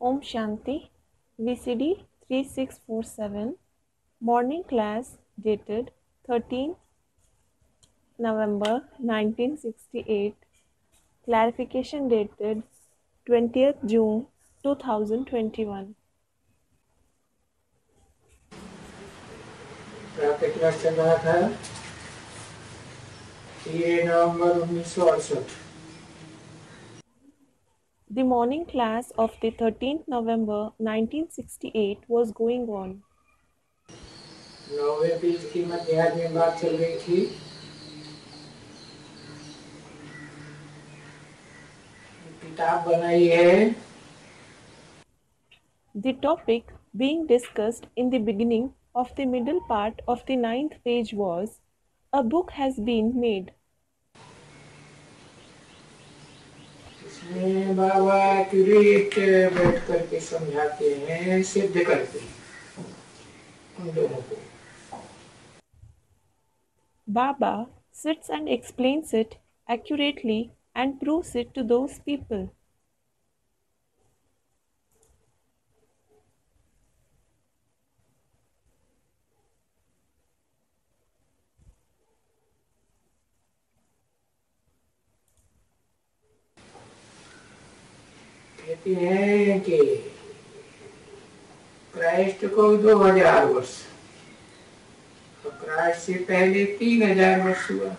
Om Shanti, VCD 3647, morning class dated 13 November 1968, clarification dated 20th June 2021. प्रातः class चल रहा था 3 नवंबर 1968। The morning class of the 13th November 1968 was going on. 9वें page की मध्याह्न में बात चल रही थी। किताब बनाई है। The topic being discussed in the beginning of the middle part of the 9th page was A book has been made. इसमें बाबा एक्यूरेट बैठ करके समझाते हैं, सिद्ध करते हैं उन दोनों को। Baba sits and explains it accurately and proves it to those people. कहते हैं कि क्राइस्ट को 2000 वर्ष, तो क्राइस्ट से पहले 3000 वर्ष हुआ,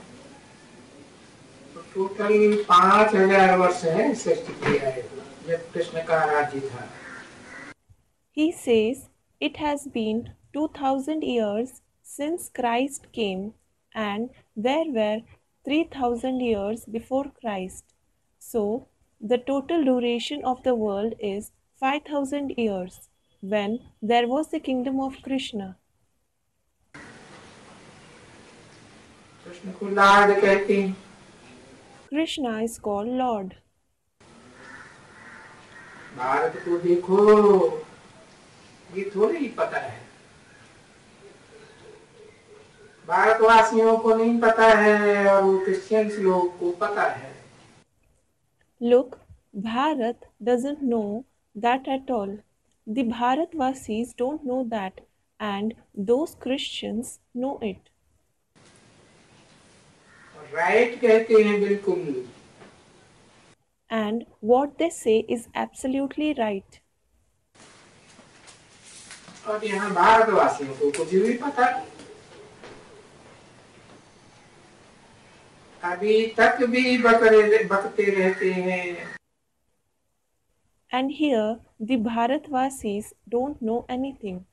तो टोटल 5000 वर्ष है सृष्टि किया है जब कृष्ण का राज्य था। He says it has been 2000 years since Christ came and there were 3000 years before Christ. So the total duration of the world is 5000 years when there was the kingdom of Krishna. Krishna को Lord कहते हैं। Krishna is called Lord. Bharat को देखो, ये थोड़ी ही पता है, भारतवासियों को नहीं पता है और वो क्रिश्चियंस लोग को पता है। Look, Bharat doesn't know that at all. The Bharatvasis don't know that and those Christians know it. Right कहते हैं बिल्कुल। And what they say is absolutely right. और यहाँ भारतवासियों को कुछ भी पता नहीं, अभी तक भी बकते रहते हैं। And here the Bharatvasis don't know anything.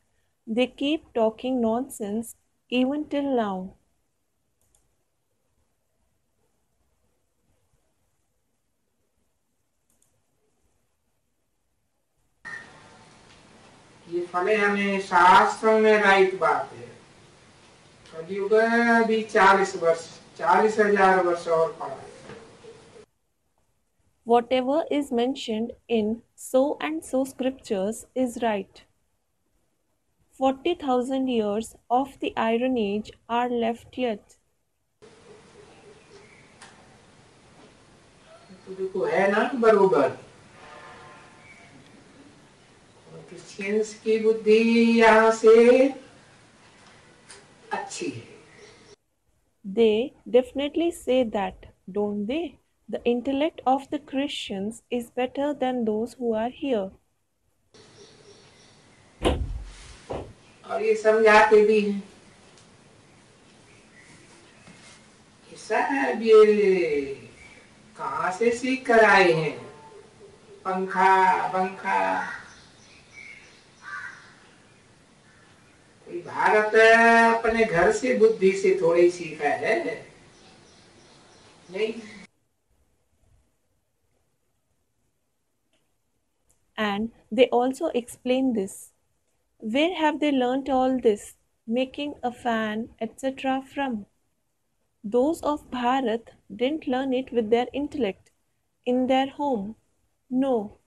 They keep talking nonsense even till now. ये फले हमें शास्त्र में राइट बात है। कलयुग अभी 40,000 वर्ष और पड़ा है। Whatever is mentioned in so and so scriptures is right. 40,000 years of the Iron Age are left yet. तो देखो है ना बरोबर। क्रिश्चियंस की बुद्धि यहाँ से अच्छी है। They definitely say that, don't they? The intellect of the Christians is better than those who are here. और ये समझाते भी हैं। सब ये कहाँ से सीख कर आए हैं, पंखा पंखा। कोई भारत अपने घर से बुद्धि से थोड़ी सीखा है, नहीं। And they also explain this. Where have they learnt all this, making a fan, etc. from? Those of Bharat didn't learn it with their intellect, in their home. No.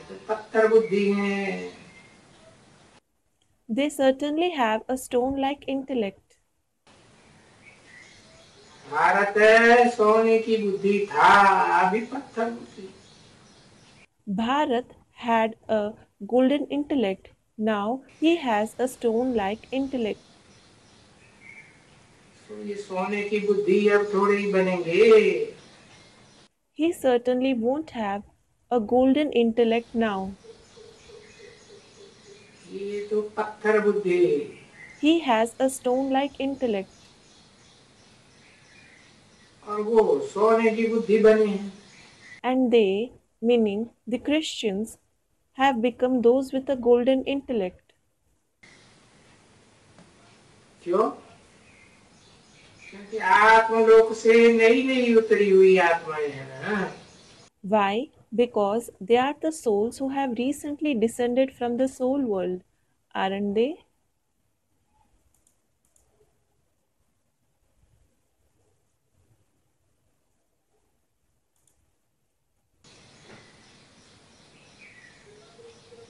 तो पत्थर बुद्धि है। They certainly have a stone-like intellect. Bharat सोने की बुद्धि था, अभी पत्थर बुद्धि। Bharat had a golden intellect. Now he has a stone-like intellect. तो ये सोने की बुद्धि अब थोड़ी ही बनेंगे। He certainly won't have a golden intellect now. ये तो पत्थर बुद्धि। He has a stone-like intellect. और वो सोने की बुद्धि बने हैं। And they, meaning the Christians, have become those with a golden intellect. क्यों? क्योंकि आत्मलोक से नई नई उतरी हुई आत्माएं हैं ना। Why? Because they are the souls who have recently descended from the soul world, aren't they?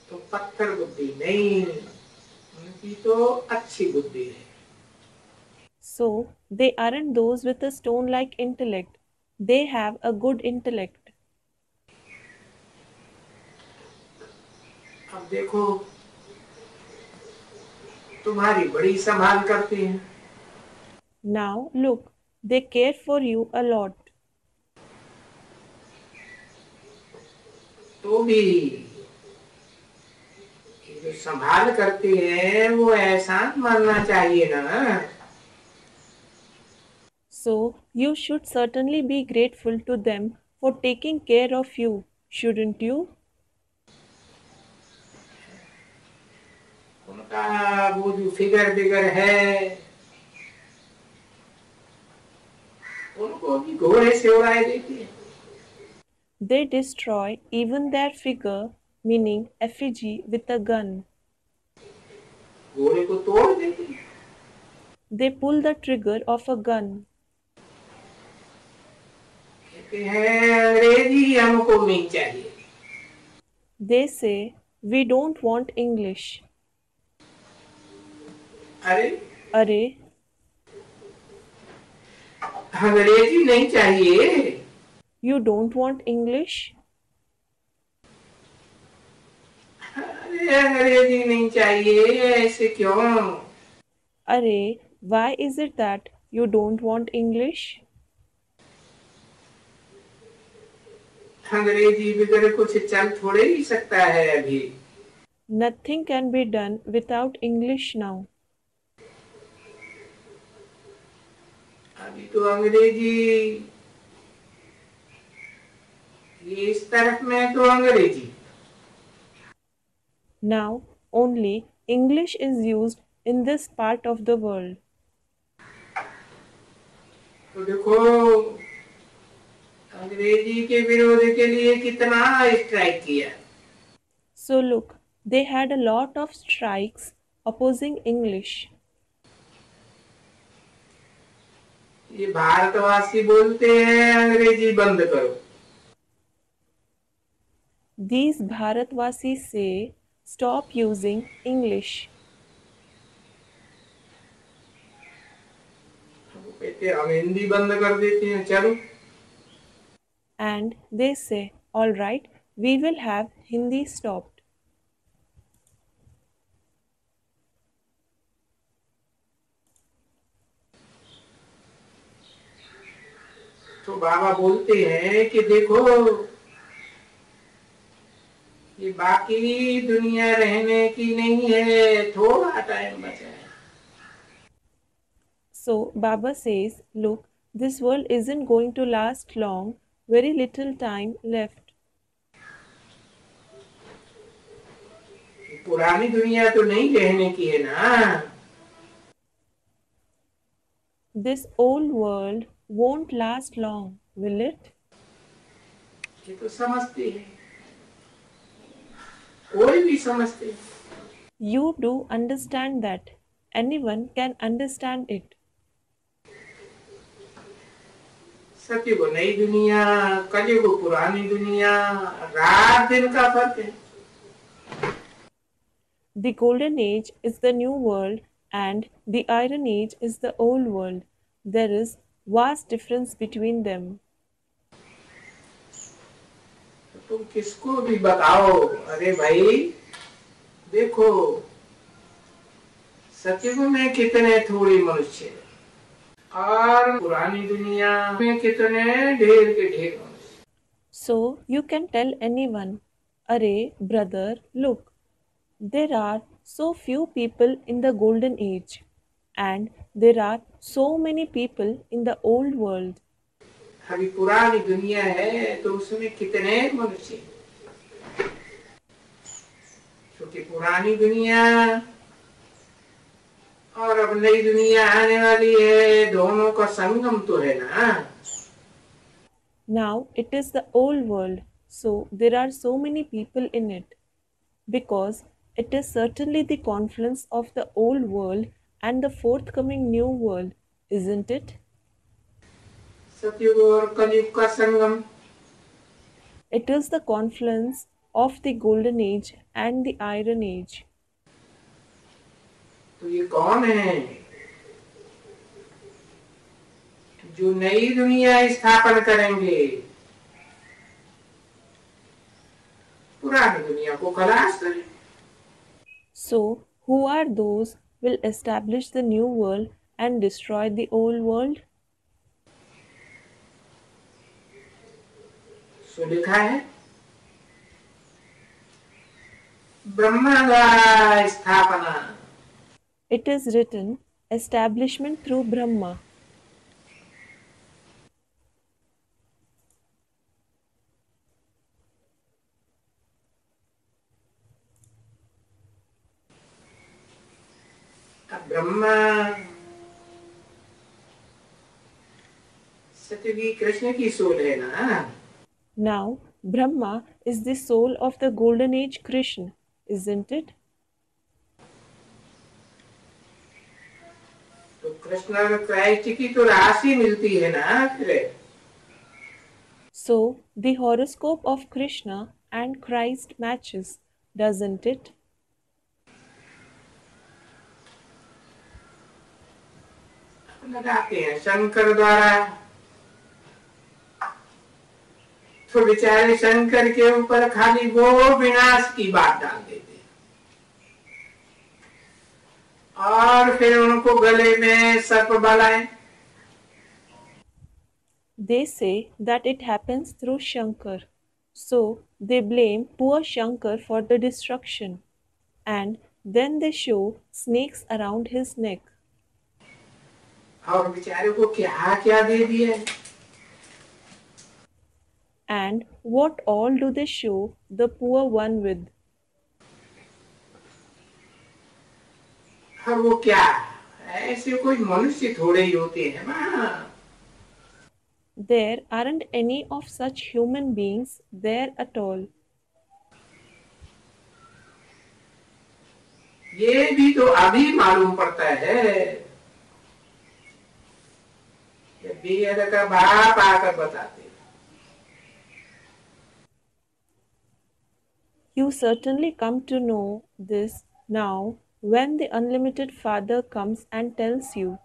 तो पत्थर बुद्धि नहीं, उनकी तो अच्छी बुद्धि है। So, they aren't those with a stone like intellect. They have a good intellect. अब देखो, तुम्हारी बड़ी संभाल करती हैं। Now, look, they care for you a lot. तो भी ये जो संभाल करती है वो एहसान मानना चाहिए ना। So, you should certainly be grateful to them for taking care of you, shouldn't you? उनका वो जो फिगर बिगर है, उनको भी घोड़े से उड़ाए देती है। They destroy even their figure, meaning effigy, with a gun. घोड़े को तोड़ देती है। They pull the trigger of a gun. कहते हैं अंग्रेजी हमको नहीं चाहिए। They say, we don't want English. अरे Arey, अंग्रेजी नहीं चाहिए। you don't want English? अरे अंग्रेजी नहीं चाहिए, ऐसे क्यों? Arey, why is it that you don't want English? अंग्रेजी बगैर कुछ चल थोड़े ही सकता है अभी। Nothing can be done without English now. अभी तो अंग्रेजी, ये इस तरफ में तो अंग्रेजी। Now, only English is used in this part of the world. तो देखो अंग्रेजी के विरोध के लिए कितना स्ट्राइक किया। So, look, they had a lot of strikes opposing English. ये भारतवासी बोलते हैं अंग्रेजी बंद करो। These Bharatvasis say, stop using English. वो कहते हैं हम हिंदी बंद कर देते हैं, चलो। And they say, all right, we will have Hindi stopped. तो बाबा बोलते हैं कि देखो ये बाकी दुनिया रहने की नहीं है, थोड़ा टाइम बचा है। So Baba says, look, this world isn't going to last long, very little time left. पुरानी दुनिया तो नहीं रहने की है ना। This old world won't last long, will it? ये तो समझते हैं, कोई भी समझते हैं। You do understand that. Anyone can understand it. सत्युग नई दुनिया, कलयुग पुरानी दुनिया, रात दिन का फर्क है। The golden age is the new world and the iron age is the old world. There is vast difference between them. तुम किसको भी बताओ, अरे भाई देखो सतयुग में कितने थोड़े मनुष्य और पुरानी दुनिया में कितने ढेर के ढेर मनुष्य. So you can tell anyone, Array, brother, look, there are so few people in the golden age, and there are so many people in the old world. अभी पुरानी दुनिया है तो उसमें कितने मनुष्य हैं. क्योंकि पुरानी दुनिया और अब नई दुनिया आने वाली है, दोनों का संगम तो है ना. Now it is the old world, so there are so many people in it, because it is certainly the confluence of the old world and the forthcoming new world, isn't it? सतयुग और कलयुग का संगम. It is the confluence of the golden age and the iron age. तो ये कौन है जो नई दुनिया स्थापन करेंगे, पुरानी दुनिया को खलास करें. So, who are those will establish the new world and destroy the old world? सो लिखा है ब्रह्मा द्वारा स्थापना. It is written, establishment through Brahma. Brahma सतयुगी Krishna की सोल है ना. Now, Brahma is the soul of the golden age Krishna, isn't it? तो कृष्ण और Christ की तो राशि मिलती है ना फिर. So, the horoscope of Krishna and Christ matches, doesn't it? लगाते हैं शंकर द्वारा. तो बेचारे शंकर के ऊपर खाली वो विनाश की बात डाल देते हैं और फिर उनको गले में सर्प बलाएं. They say that it happens through Shankar. So, they blame poor Shankar for the destruction. And then they show snakes around his neck. और बेचारे को क्या क्या दे दिए. And what all do they show the poor one with? और वो क्या, ऐसे कोई मनुष्य थोड़े ही होते हैं ना. There aren't any of such human beings there at all. ये भी तो अभी मालूम पड़ता है. बेहद का बाप आकर बताते. You certainly come to know this now when the unlimited Father comes and tells you.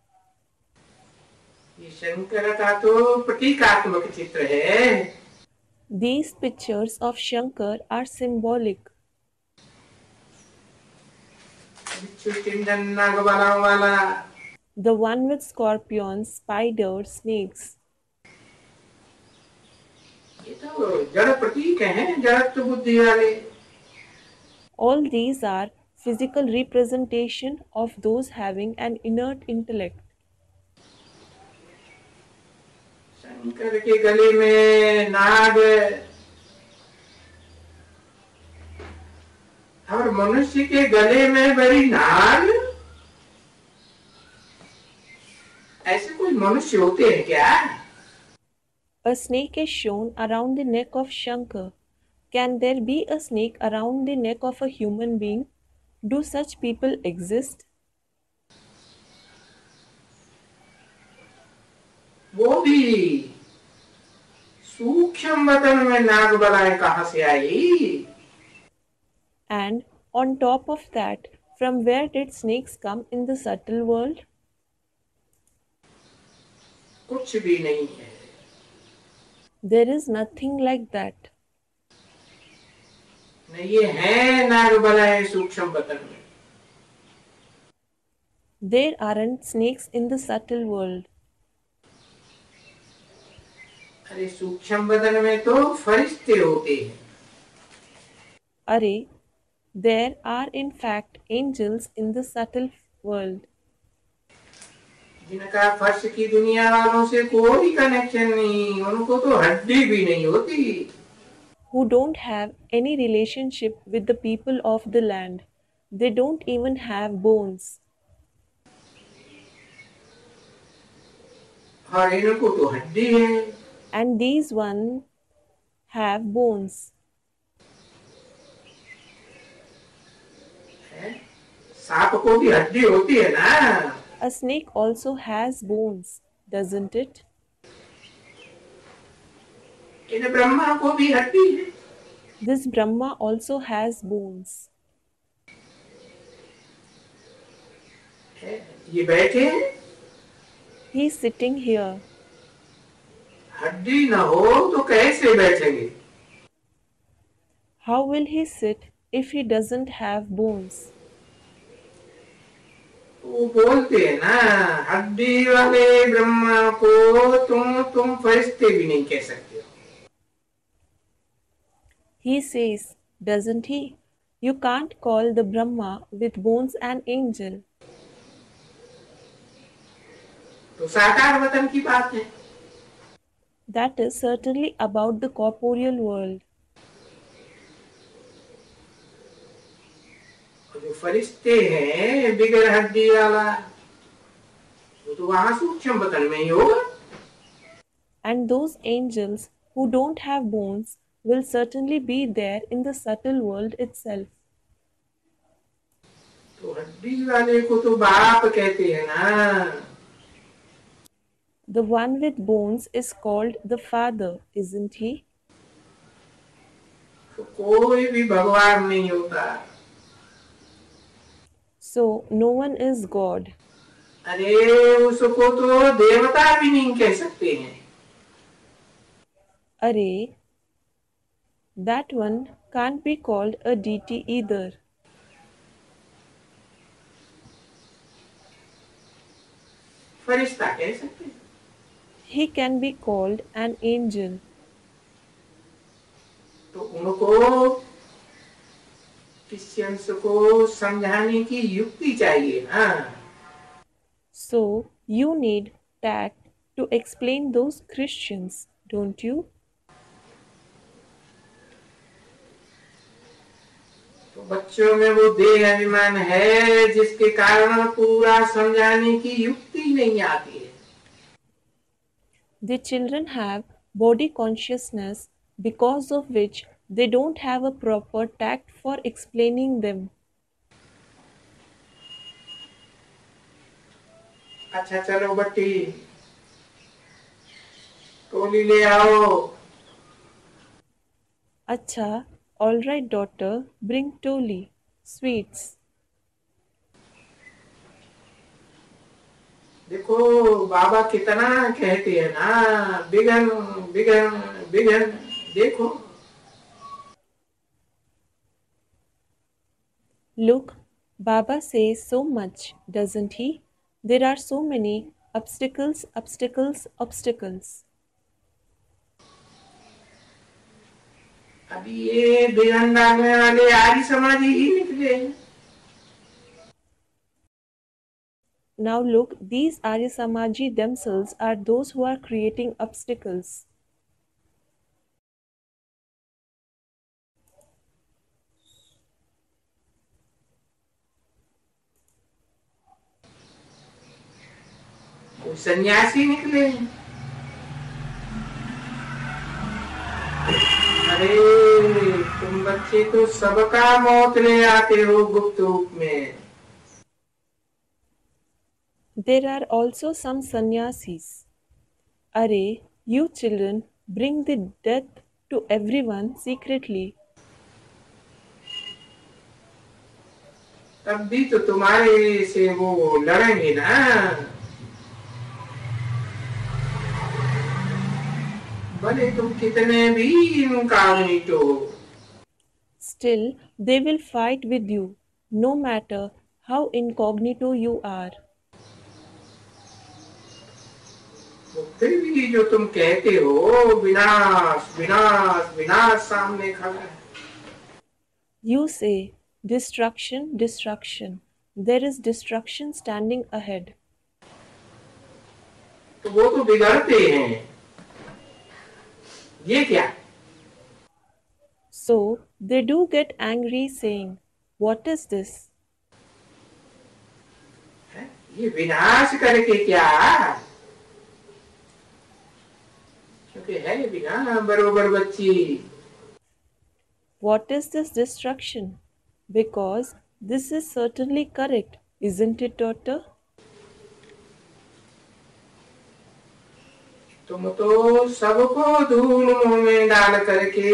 ये शंकर का तो प्रतीकात्मक चित्र है. These pictures of Shankar are symbolic. बिच्छू चिंतन नागबलाओं वाला. The one with scorpions, spiders, snakes. ये तो जड़ प्रतीक हैं, जड़त्व बुद्धि वाले. All these are physical representation of those having an inert intellect. Shankar के गले में नाग और मनुष्य के गले में बड़ी नाग. ऐसे कोई मनुष्य होते हैं क्या? A snake is shown around the neck of Shankar. Can there be a snake around the neck of a human being? Do such people exist? वो भी सूक्ष्म वतन में नाग बलाएं कहां से आई? And On top of that, from where did snakes come in the subtle world? कुछ भी नहीं है। There is nothing like that. न ये है नाग बलाए सूक्ष्म बतन में। There aren't snakes in the subtle world. अरे सूक्ष्म बदन में तो फरिश्ते होते हैं। Array, there are in fact angels in the subtle world जिनका फर्श की दुनिया वालों से कोई कनेक्शन नहीं, उनको तो हड्डी भी नहीं होती। who don't have any relationship with the people of the land. They don't even have bones. और इनको तो हड्डी है। And these one have bones. सांप को भी हड्डी होती है ना। A snake also has bones, doesn't it? इन ब्रह्मा को भी हड्डी है। This Brahma also has bones. ये बैठे हैं, He is sitting here. हड्डी ना हो तो कैसे बैठेंगे? How will he sit if he doesn't have bones? वो बोलते हैं ना, हड्डी वाले ब्रह्मा को तुम फरिश्ते भी नहीं कह सकते हो। He says, doesn't he? You can't call the Brahma with bones an angel. तो साकार वतन की बात है। That is certainly about the corporeal world. जो फरिश्ते हैं बिगर हड्डी वाला, वो तो वहां सूक्ष्म बतन में ही होगा। And those angels who don't have bones will certainly be there in the subtle world itself. तो हड्डी वाले को तो बाप कहते हैं ना। The one with bones is called the Father, isn't he? तो कोई भी भगवान नहीं होता। So no one is God. अरे उसको तो देवता भी नहीं कह सकते हैं। Array, that one can't be called a deity either. फरिश्ता कह सकते हैं। He can be called an angel. तो उनको क्रिश्चियंस को समझाने की युक्ति चाहिए ना। So you need tact to explain those Christians, don't you? तो बच्चों में वो देह अभिमान है जिसके कारण पूरा समझाने की युक्ति नहीं आती है। The children have body consciousness because of which they don't have a proper tact for explaining them. अच्छा चलो बट्टी, टोली ले आओ। Acha, all right daughter, bring Toli, sweets. देखो बाबा कितना कहते हैं ना, बिगन बिगन बिगन। देखो Look, Baba says so much, doesn't he? There are so many obstacles, obstacles, obstacles. अभी ये बिगन डालने वाले आर्य समाजी ही निकले। Now look, these Arya Samaji themselves are those who are creating obstacles. वो सन्यासी निकले। अरे तुम बच्चे तो सबका मौत ले आते हो गुप्त रूप में। There are also some sannyasis. Array, you children, bring the death to everyone secretly. तब भी तो तुम्हारे से वो लड़ेंगे ना। भले तुम कितने भी इनकॉग्निटो हो। Still, they will fight with you, no matter how incognito you are. तो फिर भी जो तुम कहते हो विनाश विनाश विनाश सामने खड़ा है। You say, destruction, destruction. There is destruction standing ahead. तो वो तो बिगड़ते हैं, ये क्या So they do get angry, saying, what is this? है? ये विनाश करके क्या, क्योंकि है बिना बरोबर बच्ची। What is this destruction? Because this is certainly correct, isn't it, daughter? तुम तो सबको धूल मुंह में डाल करके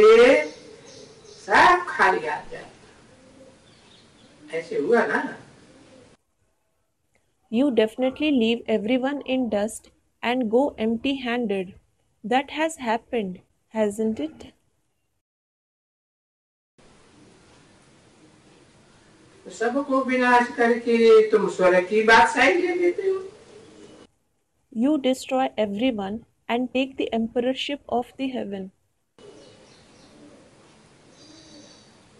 सब खा लिया जाए, ऐसे हुआ ना। You definitely leave everyone in dust and go empty handed. That has happened, hasn't it? तो सबको विनाश करके तुम स्वर्ग की बादशाही ले लेते हो। You destroy everyone and take the emperorship of the heaven.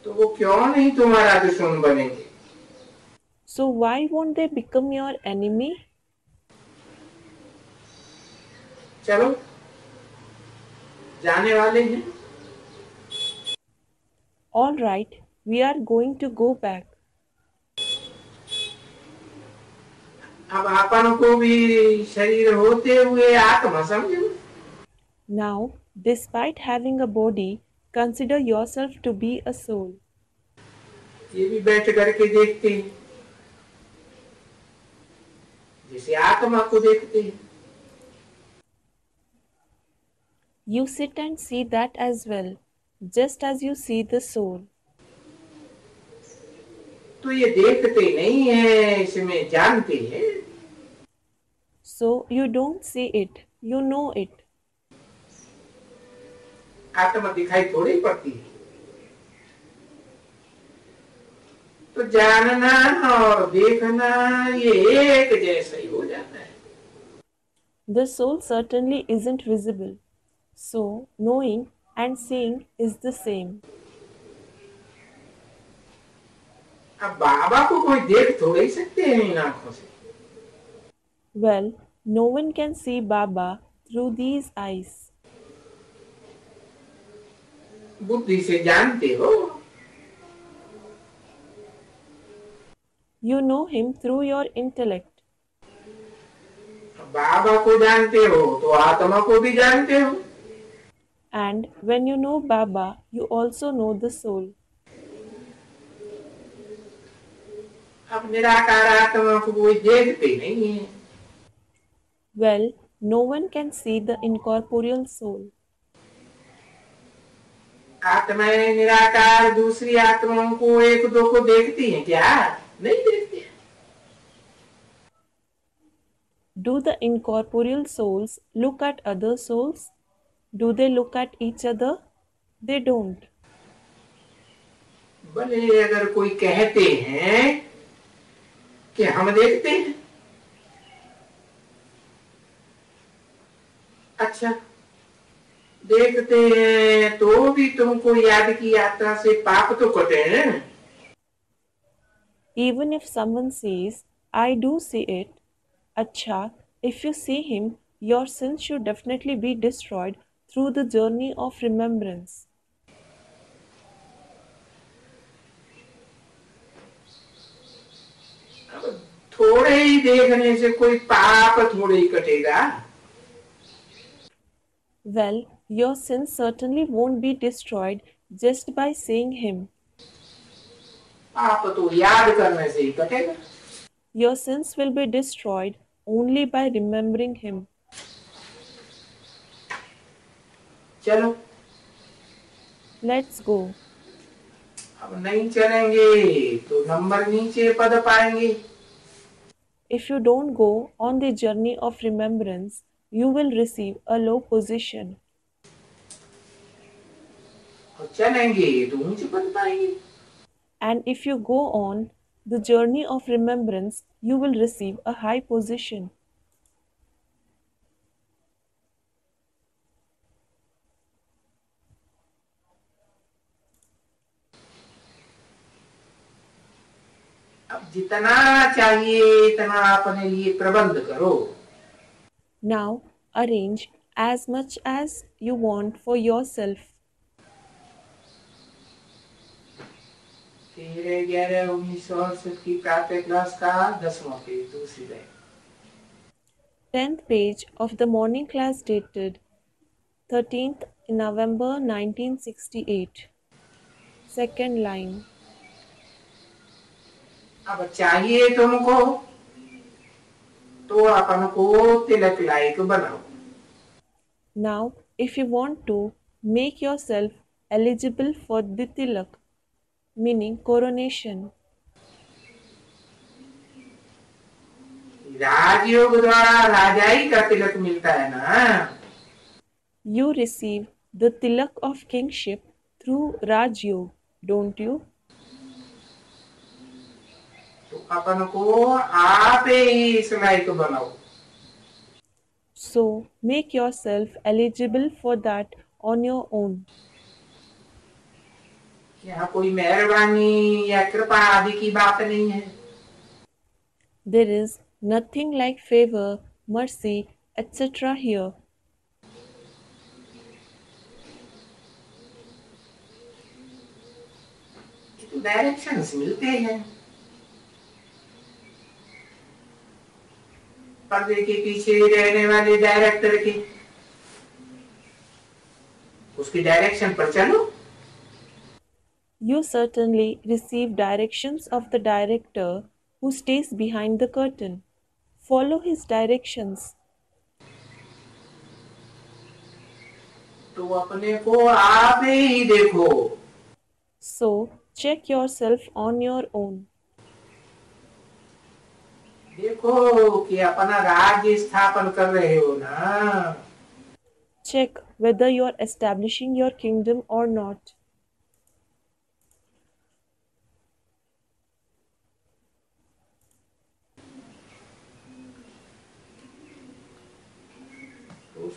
तो वो क्यों नहीं तुम्हारा दुश्मन बनेंगे। So why won't they become your enemy? चलो जाने वाले हैं। All right, we are going to go back. अब अपन को भी शरीर होते हुए आत्मा समझो। Now, despite having a body, consider yourself to be a soul. ये भी बैठ करके देखते हैं जैसे आत्मा को देखते हैं। You sit and see that as well, just as you see the soul. तो ये देखते नहीं है, इसमें जानते हैं। So you don't see it, you know it. आत्मा दिखाई थोड़ी पड़ती है। तो जानना और देखना ये एक जैसा ही हो जाता है। The soul certainly isn't visible. So knowing and seeing is the same. अब बाबा को कोई देख थोड़े ही सकते हैं इन आंखों से। Well, no one can see Baba through these eyes. बुद्धि से जानते हो। You know him through your intellect. बाबा को जानते हो तो आत्मा को भी जानते हो। And when you know Baba, you also know the soul. अब निराकार आत्मा को कोई देखते नहीं है। Well, no one can see the incorporeal soul. आत्माएं निराकार दूसरी आत्माओं को एक दो को देखती हैं क्या, नहीं देखती। Do the incorporeal souls look at other souls? Do they look at each other? They don't. भले अगर कोई कहते हैं कि हम देखते हैं, अच्छा देखते हैं तो भी तुमको याद की यात्रा से पाप तो कटे हैं। Even if someone says, I do see it, Acha, if you see him, your sins should definitely be destroyed through the journey of remembrance. अब थोड़े ही देखने से कोई पाप थोड़े ही कटेगा। Well, your sins certainly won't be destroyed just by seeing him. पाप तो याद करने से ही कटेगा। Your sins will be destroyed only by remembering him. चलो Let's go. अब नहीं चलेंगे तो नंबर नीचे पद पाएंगे। If you don't go on the journey of remembrance, you will receive a low position. और चलेंगे तो ऊंचे पद पाएंगे। And if you go on the journey of remembrance, you will receive a high position. अब जितना चाहिए इतना अपने लिए प्रबंध करो। Now arrange as much as you want for yourself. 13/11/1968 की प्रातः क्लास का 10वां पेज, दूसरी line. 10th page of the morning class dated 13th November 1968. Second line. अब चाहिए तुमको तो अपन को तिलक लायक बनाओ। Now, if you want to make yourself eligible for the tilak, meaning coronation, राजयोग द्वारा राजाई का तिलक मिलता है ना। you receive the tilak of kingship through Raj Yoga, don't you? तो अपन को आप ही इस लायक बनाओ। So, make yourself eligible for that on your own. यहाँ कोई मेहरबानी या कृपा आदि की बात नहीं है। There is nothing like favor, mercy, etc. here. तो डायरेक्शंस मिलते हैं। पर्दे के पीछे रहने वाले डायरेक्टर के, उसकी डायरेक्शन पर चलो। You certainly receive directions of the director who stays behind the curtain. Follow his directions. तो अपने को आप ही देखो। So, check yourself on your own. देखो कि अपना राज्य स्थापन कर रहे हो ना। Check whether you are establishing your kingdom or not. तो उस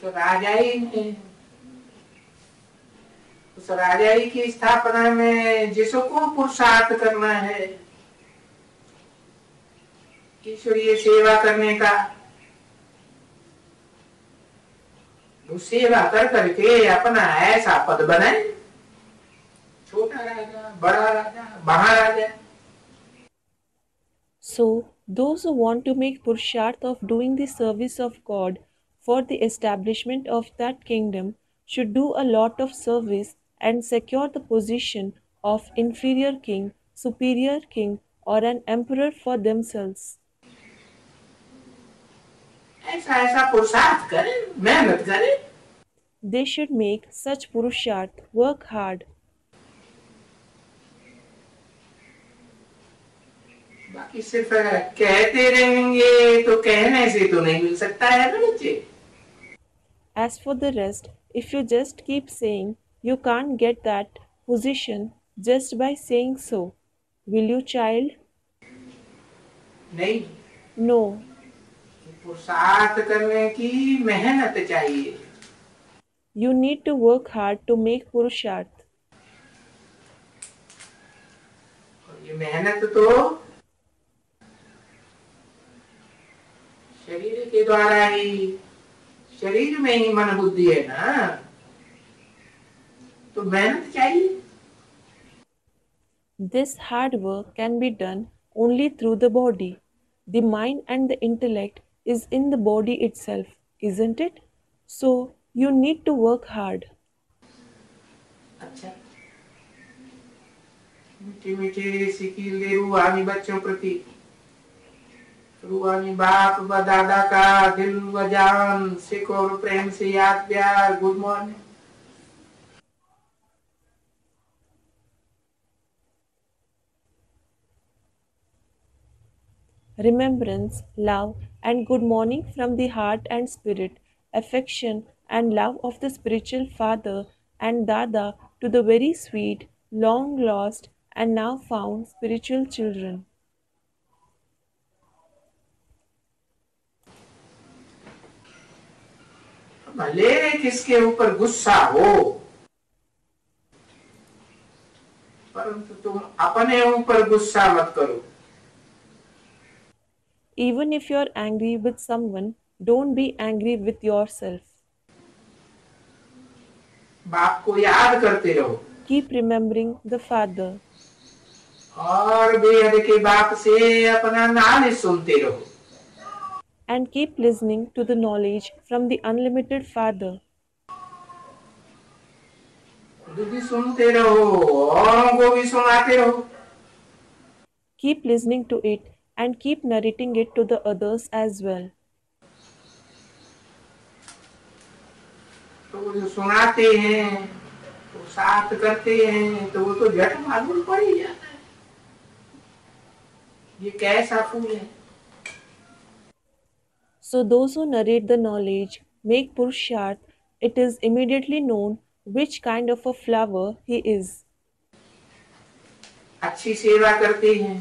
राजाई की स्थापना में जिसको पुरुषार्थ करना है ईश्वरीय सेवा करने का, वो सेवा कर करके अपना ऐसा पद बनाए, छोटा राजा, बड़ा राजा, महाराजा। So, those who want to make Purusharth of doing the service of God for the establishment of that kingdom should do a lot of service and secure the position of inferior king, superior king, or an emperor for themselves. ऐसा ऐसा पुरुषार्थ करें, मेहनत करें। They should make such Purusharth, work hard. बाकी सिर्फ कहते रहेंगे तो कहने से तो नहीं मिल सकता है ना बच्चे। As for the rest, if you just keep saying, you can't get that position just by saying so. Will you, child? नहीं, No. पुरुषार्थ करने की मेहनत चाहिए। You need to work hard to make Purusharth. और ये मेहनत तो शरीर के द्वारा ही, शरीर में ही मन बुद्धि है ना, तो मेहनत चाहिए। This hard work can be done only through the body. The mind and the intellect is in the body itself, isn't it? So, you need to work hard. अच्छा, मीठे मीठे सिकिल दे रूहानी बच्चों प्रति, रूहानी बाप व दादा का दिल व जान सिख और प्रेम से याद प्यार। Good morning. remembrance, love, and good morning from the heart and spirit, affection and love of the spiritual father and Dada to the very sweet, long lost, and now found spiritual children. भले किसके ऊपर गुस्सा हो, परंतु तुम अपने ऊपर गुस्सा मत करो। Even if you're angry with someone, don't be angry with yourself. बाप को याद करते रहो Keep remembering the Father और बेहद के बाप से अपना नाम सुनते रहो। and keep listening to the knowledge from the unlimited Father. खुद भी सुनते रहो, औरों को भी सुनाते रहो। Keep listening to it and keep narrating it to the others as well. तो वो जो सुनाते हैं, तो साथ करते हैं, तो वो तो झट मालूम पड़ ही जाता है ये कैसा फूल है। So those who narrate the knowledge make Purusharth, it is immediately known which kind of a flower he is. अच्छी सेवा करते हैं,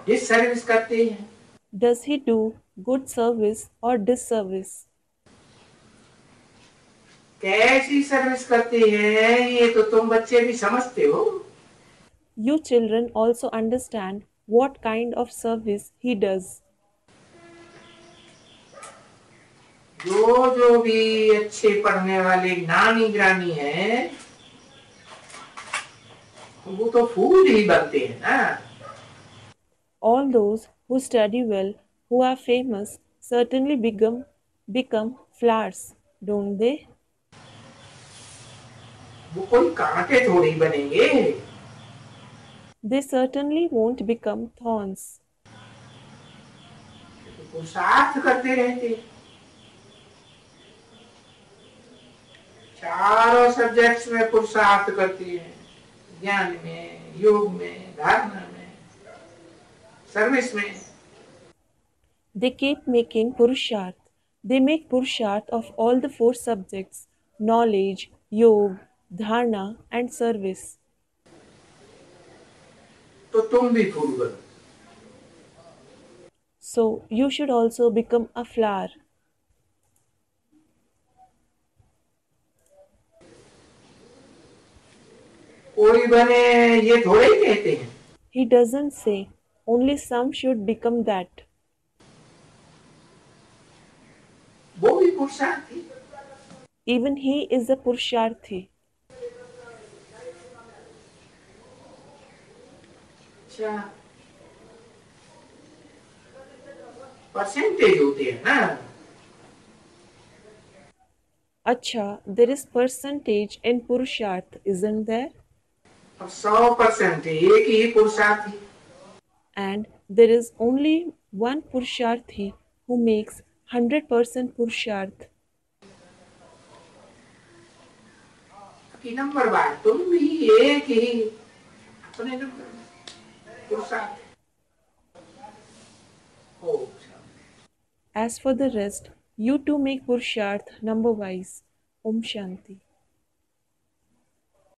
डिससर्विस करते हैं, Does he do good service or disservice? कैसी सर्विस करते हैं ये तो तुम बच्चे भी समझते हो। You children also understand what kind of service he does. जो भी अच्छे पढ़ने वाले ज्ञानी ग्रानी हैं, वो तो फूल ही बनते हैं ना। All those who study well, who are famous, certainly become flowers, don't they? वो कोई कांटे थोड़ी बनेंगे। They certainly won't become thorns. पुरुषार्थ करते रहते, चारों सब्जेक्ट्स में पुरुषार्थ करते हैं, ज्ञान में, योग में, धारणा में, सर्विस में। They keep making Purusharth. They make Purusharth of all the four subjects knowledge, yoga, dharana, and service. तो तुम भी फूल बनो। So you should also become a flower. कोई बने ये थोड़े ही कहते हैं। He doesn't say only some should become that. वो भी पुरुषार्थ थी। Even he is a Purusharthi. अच्छा, परसेंटेज होते हैं ना। Acha, there is percentage in Purusharth, isn't there? और 100% एक ही पुरुषार्थ थी। And there is only one Purusharthi who makes 100% Purusharth. कि नंबर बार तुम भी एक ही अपने नंबर पुरुषार्थ हो। As for the rest, you too make Purusharth number wise. Om Shanti.